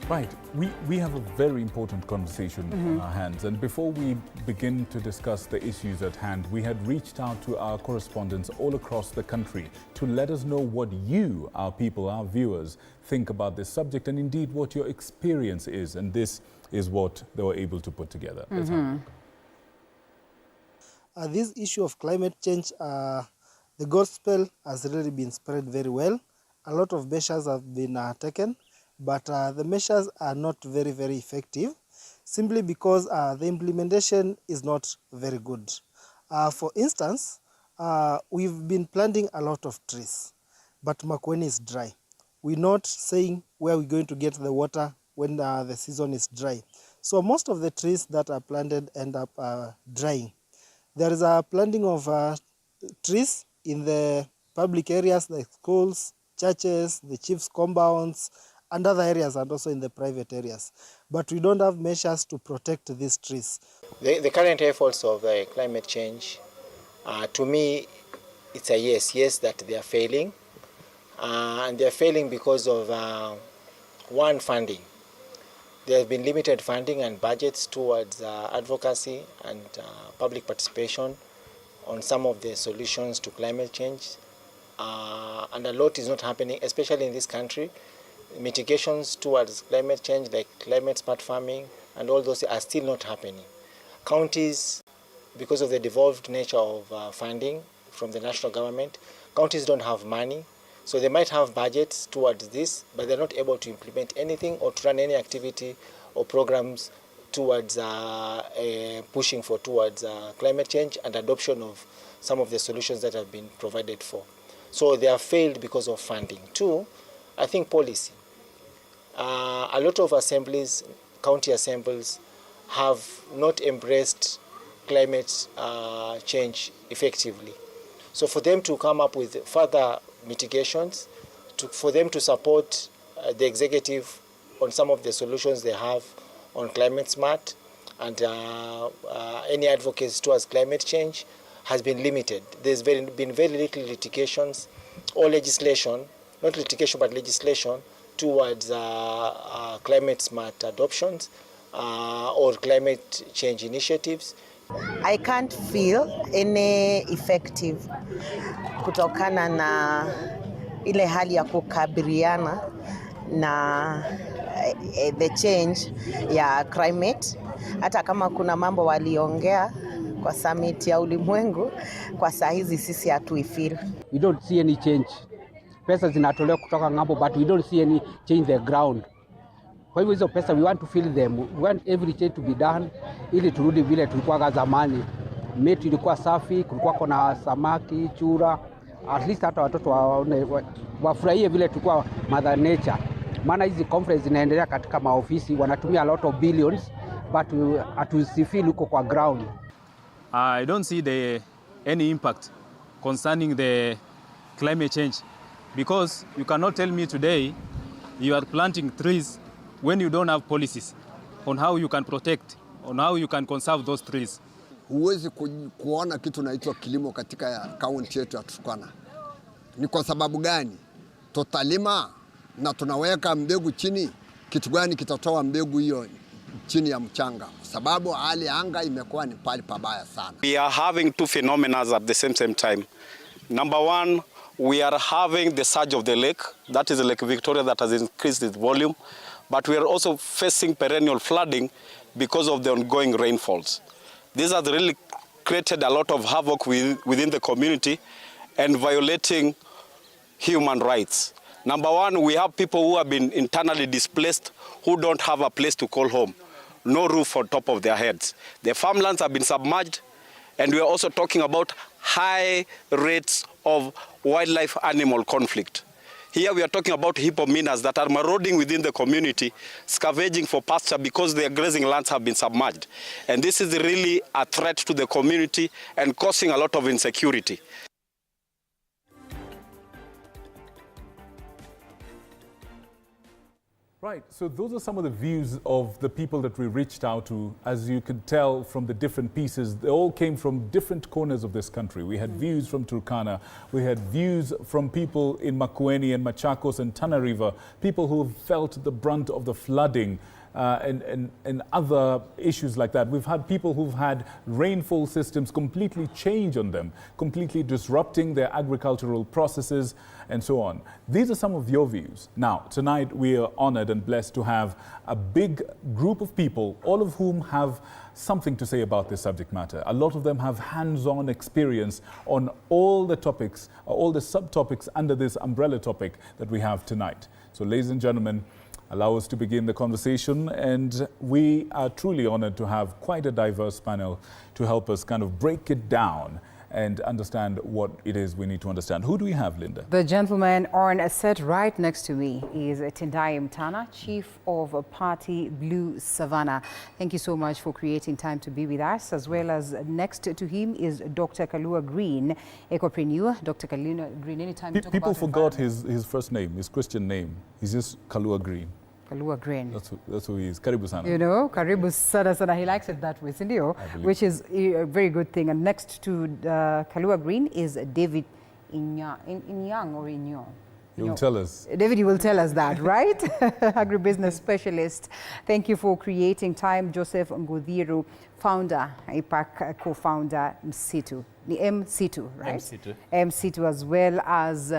Right. We have a very important conversation on our hands. And before we begin to discuss the issues at hand, we had reached out to our correspondents all across the country to let us know what you, our people, our viewers, think about this subject and indeed what your experience is. And this is what they were able to put together. This issue of climate change, the gospel has really been spread very well. A lot of measures have been taken, but the measures are not very, very effective, simply because the implementation is not very good. For instance, we've been planting a lot of trees, but Makueni is dry. We're not saying where we're going to get the water when the season is dry. So most of the trees that are planted end up drying. There is a planting of trees in the public areas like schools, churches, the chief's compounds, and other areas, and also in the private areas. But we don't have measures to protect these trees. The current efforts of climate change, to me, it's a yes that they are failing. And they are failing because of, one, funding. There has been limited funding and budgets towards advocacy and public participation on some of the solutions to climate change. And a lot is not happening, especially in this country. Mitigations towards climate change, like climate smart farming, and all those are still not happening. Counties, because of the devolved nature of funding from the national government, counties don't have money. So they might have budgets towards this, but they're not able to implement anything or to run any activity or programs towards pushing towards climate change and adoption of some of the solutions that have been provided for. So they have failed because of funding. Two, I think policy. A lot of assemblies, county assemblies, have not embraced climate change effectively. So for them to come up with further mitigations, for them to support the executive on some of the solutions they have on climate smart and any advocacy towards climate change has been limited. There's been very little litigations or legislation, not litigation but legislation towards climate smart adoptions or climate change initiatives. I can't feel any effective kutokana na ile hali ya kukabiliana na the change ya climate. Hata kama kuna mambo waliongea kwa summit ya ulimwengu, kwa saa hizi sisi hatuifeel. We don't see any change. Pesa zinatolewa kutoka ng'ambo, but we don't see any change the ground. Kwa hivyo hizo pesa we want to feel them. We want every change to be done ili turudi vile tulikuwa zamani. Miti ilikuwa safi, kulikuwa kuna samaki, chura. At least hata watoto wafurahie vile tulikuwa mother nature. Maana hizi conference zinaendelea katika maofisi, wanatumia a lot of billions, but hatusifeel huko kwa ground. I don't see any impact concerning the climate change, because you cannot tell me today you are planting trees when you don't have policies on how you can protect, on how you can conserve those trees. Huwezi kuona kitu naitwa kilimo katika kaunti yetu ya Turkana. Ni kwa sababu gani? Tutalima na tunaweka mbegu chini, kitu gani kitatoa mbegu hiyo chini ya mchanga? Sababu hali ya anga imekuwa ni pali pabaya sana. We are having two phenomena at the same time. Number one, we are having the surge of the lake, that is Lake Victoria, that has increased its volume, but we are also facing perennial flooding because of the ongoing rainfalls. These have really created a lot of havoc within the community and violating human rights. Number one, we have people who have been internally displaced who don't have a place to call home, no roof on top of their heads. Their farmlands have been submerged, and we are also talking about high rates of wildlife animal conflict. Here we are talking about hippopotamus that are marauding within the community, scavenging for pasture because their grazing lands have been submerged. And this is really a threat to the community and causing a lot of insecurity. Right, so those are some of the views of the people that we reached out to. As you could tell from the different pieces, they all came from different corners of this country. We had views from Turkana, we had views from people in Makueni and Machakos and Tana River, people who felt the brunt of the flooding and other issues like that. We've had people who've had rainfall systems completely change on them, completely disrupting their agricultural processes and so on. These are some of your views. Now, tonight we are honored and blessed to have a big group of people, all of whom have something to say about this subject matter. A lot of them have hands-on experience on all the topics, all the subtopics under this umbrella topic that we have tonight. So, ladies and gentlemen, allow us to begin the conversation, and we are truly honored to have quite a diverse panel to help us kind of break it down and understand what it is we need to understand. Who do we have, Linda? The gentleman on a set right next to me is Tendai Mtana, Chief of Party Blue Savannah. Thank you so much for creating time to be with us, as well as next to him is Dr. Kalua Green, ecopreneur. Dr. Kalua Green, anytime you talk People about forgot his first name, his Christian name. He's just Kalua Green. Kalua Green. That's who he is. Karibu sana. You know, Karibu sana sana. He likes it that way, Sindio, which is a very good thing. And next to Kalua Green is David Inyang or Inyo. You'll tell us. David, you will tell us that, right? Agribusiness specialist. Thank you for creating time. Joseph Ngodhiru, founder, IPAC co-founder, Msitu. The M-Situ, right? M-Situ. M-Situ, as well as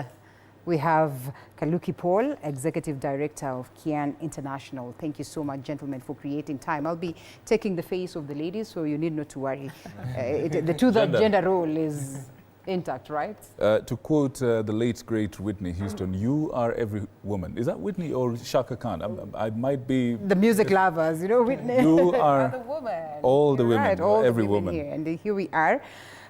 we have Kaluki Paul, Executive Director of Kian International. Thank you so much, gentlemen, for creating time. I'll be taking the face of the ladies, so you need not to worry. The two-third gender role is intact, right? To quote the late, great Whitney Houston, you are every woman. Is that Whitney or Shaka Khan? I might be... The music lovers, you know, Whitney. You are the woman. all the women, right, all every the women woman. here. And here we are.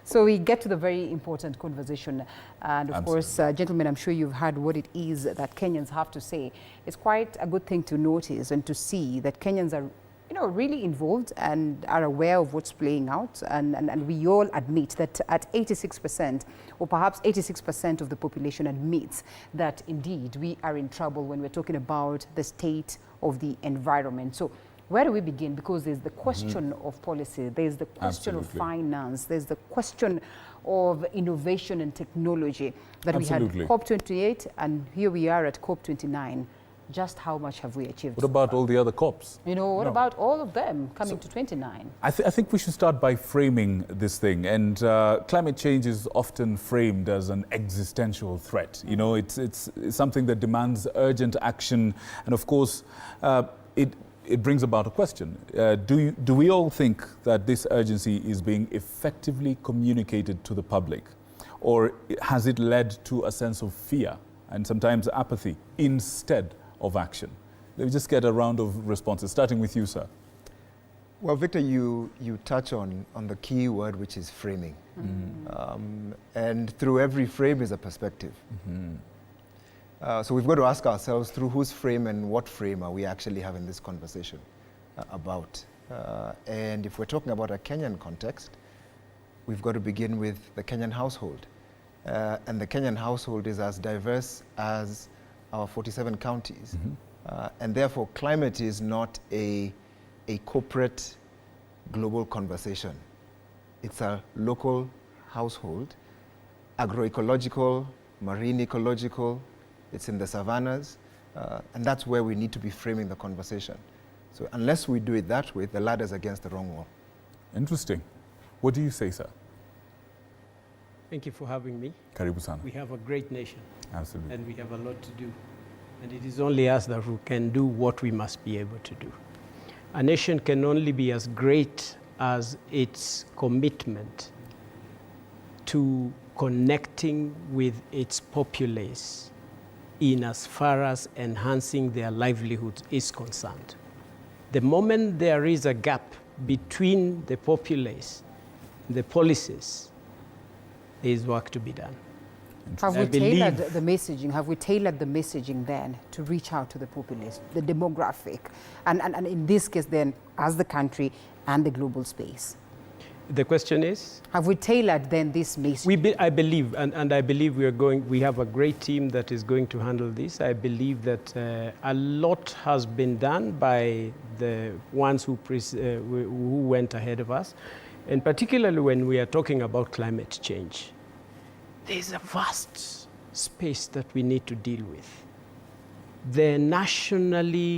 So we get to the very important conversation. And of course, gentlemen, I'm sure you've heard what it is that Kenyans have to say. It's quite a good thing to notice and to see that Kenyans are, you know, really involved and are aware of what's playing out. And we all admit that at 86%, or perhaps 86% of the population admits that indeed we are in trouble when we're talking about the state of the environment. So where do we begin? Because there's the question of policy, there's the question of finance, there's the question of innovation and technology that we had COP28, and here we are at COP29. Just how much have we achieved? What about all the other COPs? You know, what about all of them coming to 29? I think we should start by framing this thing. And climate change is often framed as an existential threat. You know, it's something that demands urgent action. And of course, it brings about a question. Do we all think that this urgency is being effectively communicated to the public? Or has it led to a sense of fear and sometimes apathy instead of action? Let me just get a round of responses, starting with you, sir. Well, Victor, you touch on the key word, which is framing. And through every frame is a perspective. So we've got to ask ourselves through whose frame and what frame are we actually having this conversation about. And if we're talking about a Kenyan context, we've got to begin with the Kenyan household. And the Kenyan household is as diverse as our 47 counties. And therefore, climate is not a corporate global conversation. It's a local household, agroecological, marine ecological. It's in the savannas, and that's where we need to be framing the conversation. So unless we do it that way, the ladder's against the wrong wall. Interesting. What do you say, sir? Thank you for having me. Karibu sana. We have a great nation. Absolutely. And we have a lot to do. And it is only us that who can do what we must be able to do. A nation can only be as great as its commitment to connecting with its populace in as far as enhancing their livelihoods is concerned. The moment there is a gap between the populace and the policies, there is work to be done. Have we tailored the messaging? Have we tailored the messaging then to reach out to the populace, the demographic, and in this case then as the country and the global space? The question is? Have we tailored then this message? I believe, and I believe we have a great team that is going to handle this. I believe that a lot has been done by the ones who went ahead of us, and particularly when we are talking about climate change. There's a vast space that we need to deal with. The nationally